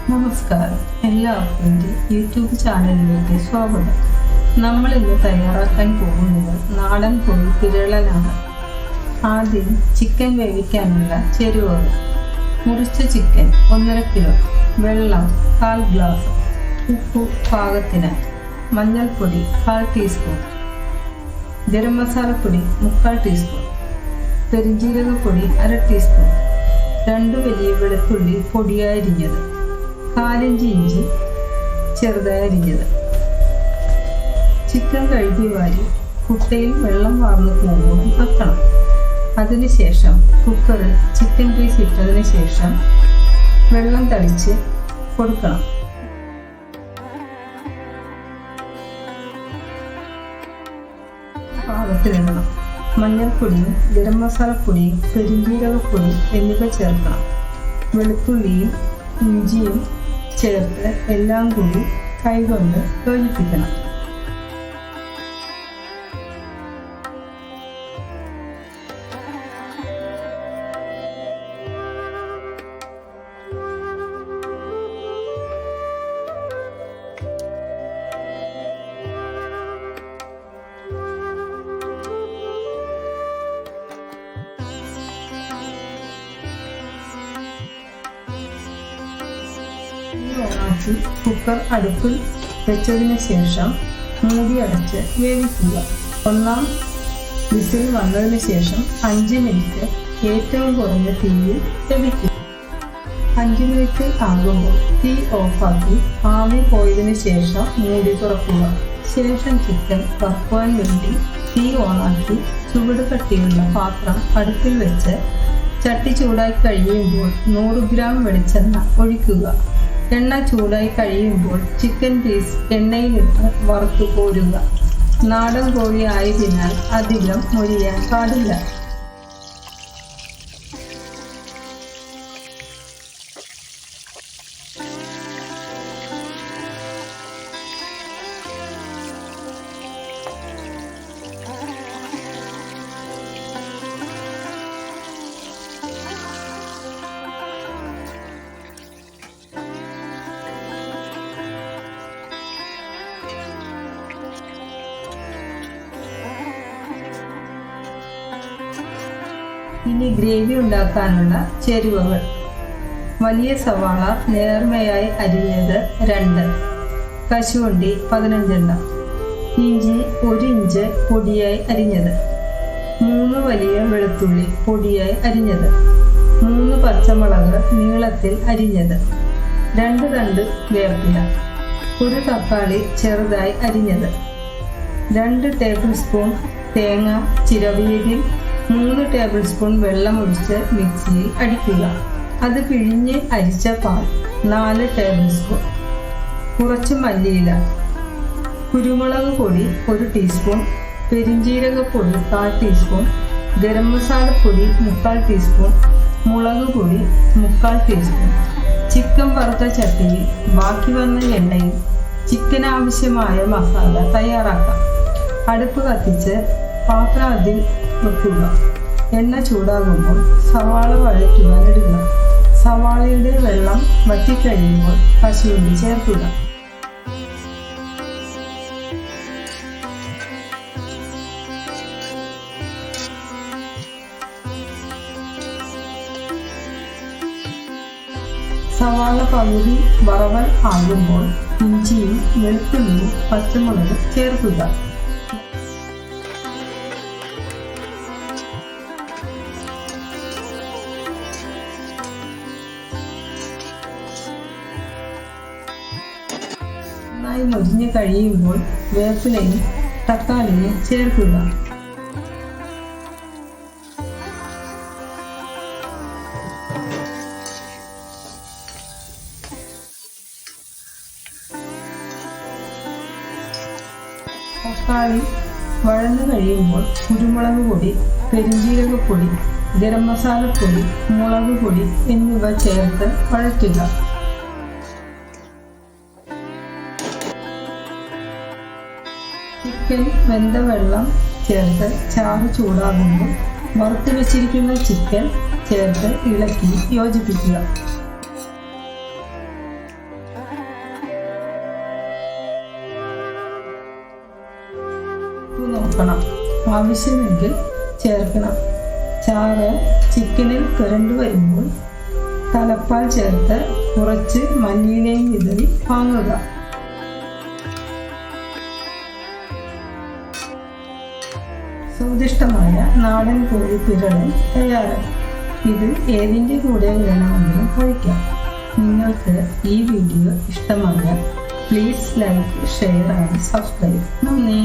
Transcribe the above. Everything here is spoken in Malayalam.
നമസ്കാരം, എല്ലാവർക്കും എൻ്റെ യൂട്യൂബ് ചാനലിലേക്ക് സ്വാഗതം. നമ്മൾ ഇന്ന് തയ്യാറാക്കാൻ പോകുന്നത് നാടൻ കോഴി പിരളനാണ്. ആദ്യം ചിക്കൻ വേവിക്കാനുള്ള ചേരുവകൾ: മുറിച്ച ചിക്കൻ 1.5 കിലോ, വെള്ളം 1/4 ഗ്ലാസ്, ഉപ്പ് പാകത്തിന്, മഞ്ഞൾപ്പൊടി 1/4 ടീസ്പൂൺ, ഗരം മസാലപ്പൊടി 3/4 ടീസ്പൂൺ, പെരുംജീരകപ്പൊടി 1/2 ടീസ്പൂൺ, 2 വലിയ വെളുത്തുള്ളി പൊടിയായി അരിഞ്ഞത്, 4-5 ഇഞ്ച് ചെറുതായി അരിഞ്ഞത്. ചിക്കൻ കഴുകി വാരി കുട്ടയിൽ വെള്ളം വാർന്നു പോകുമ്പോൾ വെക്കണം. അതിനുശേഷം കുക്കറിൽ ചിക്കൻ പീസ് ഇട്ടതിന് ശേഷം വെള്ളം തളിച്ച് കൊടുക്കണം. പാകത്തിലിടണം. മഞ്ഞൾപ്പൊടിയും ഗരം മസാലപ്പൊടിയും പെരുംജീരകപ്പൊടി എന്നിവ ചേർക്കണം. വെളുത്തുള്ളിയും ഇഞ്ചിയും ചേർത്ത് എല്ലാം കൂടി കൈകൊണ്ട് യോജിപ്പിക്കണം. ഓണാക്കി കുക്കർ അടുപ്പിൽ വെച്ചതിന് ശേഷം മൂടി അടച്ച് വേവിക്കുക. 1-ാം വിസിൽ വന്നതിന് ശേഷം 5 മിനിറ്റ് ഏറ്റവും കുറഞ്ഞ തീയിൽ വേവിക്കുക. 5 മിനിറ്റ് ആകുമ്പോൾ തീ ഓഫാക്കി ആവി പോയതിനു ശേഷം മൂടി തുറക്കുക. ശേഷം ചിക്കൻ വറുക്കുവാൻ വേണ്ടി തീ ഓണാക്കി ചുവട് കട്ടിയുള്ള പാത്രം അടുപ്പിൽ വെച്ച് ചട്ടി ചൂടായി കഴിയുമ്പോൾ 100 ഗ്രാം വെളിച്ചെണ്ണ ഒഴിക്കുക. എണ്ണ ചൂടായി കഴിയുമ്പോൾ ചിക്കൻ പീസ് എണ്ണയിലിട്ട് വറുത്തു കോരുക. നാടൻ കോഴി ആയതിനാൽ അധികം മൊരിയാൻ പാടില്ല. ഇനി ഗ്രേവി ഉണ്ടാക്കാനുള്ള ചേരുവകൾ: വലിയ സവാള നേർമയായി അരിഞ്ഞത് 2, കശുവണ്ടി 15 എണ്ണം, ഇഞ്ചി 1 ഇഞ്ച് പൊടിയായി അരിഞ്ഞത്, 3 വലിയ വെളുത്തുള്ളി പൊടിയായി അരിഞ്ഞത്, 3 പച്ചമുളക് നീളത്തിൽ അരിഞ്ഞത്, 2 തണ്ട് വേപ്പില, 1 തക്കാളി ചെറുതായി അരിഞ്ഞത്, 2 ടേബിൾ സ്പൂൺ തേങ്ങ ചിരവിയതിൽ 3 ടേബിൾ സ്പൂൺ വെള്ളമൊഴിച്ച് മിക്സിയിൽ അടിക്കുക. അത് പിഴിഞ്ഞ് അരിച്ച പാൽ 4 ടേബിൾ സ്പൂൺ, കുറച്ച് മല്ലിയില, കുരുമുളക് പൊടി 1 ടീസ്പൂൺ, പെരുംജീരകപ്പൊടി 1/4 ടീസ്പൂൺ, ഗരം മസാലപ്പൊടി 3/4 ടീസ്പൂൺ, മുളക് പൊടി 3/4 ടീസ്പൂൺ. ചിക്കൻ വറുത്ത ചട്ടിയിൽ ബാക്കി വന്ന എണ്ണയിൽ ചിക്കൻ ആവശ്യമായ മസാല തയ്യാറാക്കാം. അടുപ്പ് കത്തിച്ച് പാത്രം അതിൽ വെക്കുക. എണ്ണ ചൂടാകുമ്പോൾ സവാള വഴറ്റുവാൻ ഇടുക. സവാളയുടെ വെള്ളം വറ്റിക്കഴിയുമ്പോൾ കശുവണ്ടി ചേർക്കുക. സവാള പകുതി വറവൽ ആകുമ്പോൾ ഇഞ്ചിയും വെളുത്തുള്ളിയും പച്ചമുളകും ചേർക്കുക. നന്നായി മൊരിഞ്ഞ് കഴിയുമ്പോൾ വേപ്പിലയും തക്കാളിയും ചേർക്കുക. തക്കാളി വഴന്നു കഴിയുമ്പോൾ കുരുമുളക് പൊടി, പെരുംജീരകപ്പൊടി, ഗരം മസാലപ്പൊടി, മുളക് പൊടി എന്നിവ ചേർത്ത് വഴറ്റുക. ചിക്കൻ വെന്ത വെള്ളം ചേർത്ത് ചാറ് ചൂടാകുമ്പോൾ വറുത്ത് വെച്ചിരിക്കുന്ന ചിക്കൻ ചേർത്ത് ഇളക്കി യോജിപ്പിക്കുക. ഉപ്പ് നോക്കണം, ആവശ്യമെങ്കിൽ ചേർക്കണം. ചാറ് ചിക്കനിൽ പുരണ്ടു വരുമ്പോൾ തലപ്പാൽ ചേർത്ത് കുറച്ച് മല്ലിയിലയും വിതറി വാങ്ങുക. സ്വാദിഷ്ടമായ നാടൻ കോഴി പിരളൻ തയ്യാറായി. ഇത് ഏതിൻ്റെ കൂടെ വേണമെങ്കിലും കഴിക്കാം. നിങ്ങൾക്ക് ഈ വീഡിയോ ഇഷ്ടമായാൽ please like, share and subscribe. നന്ദി.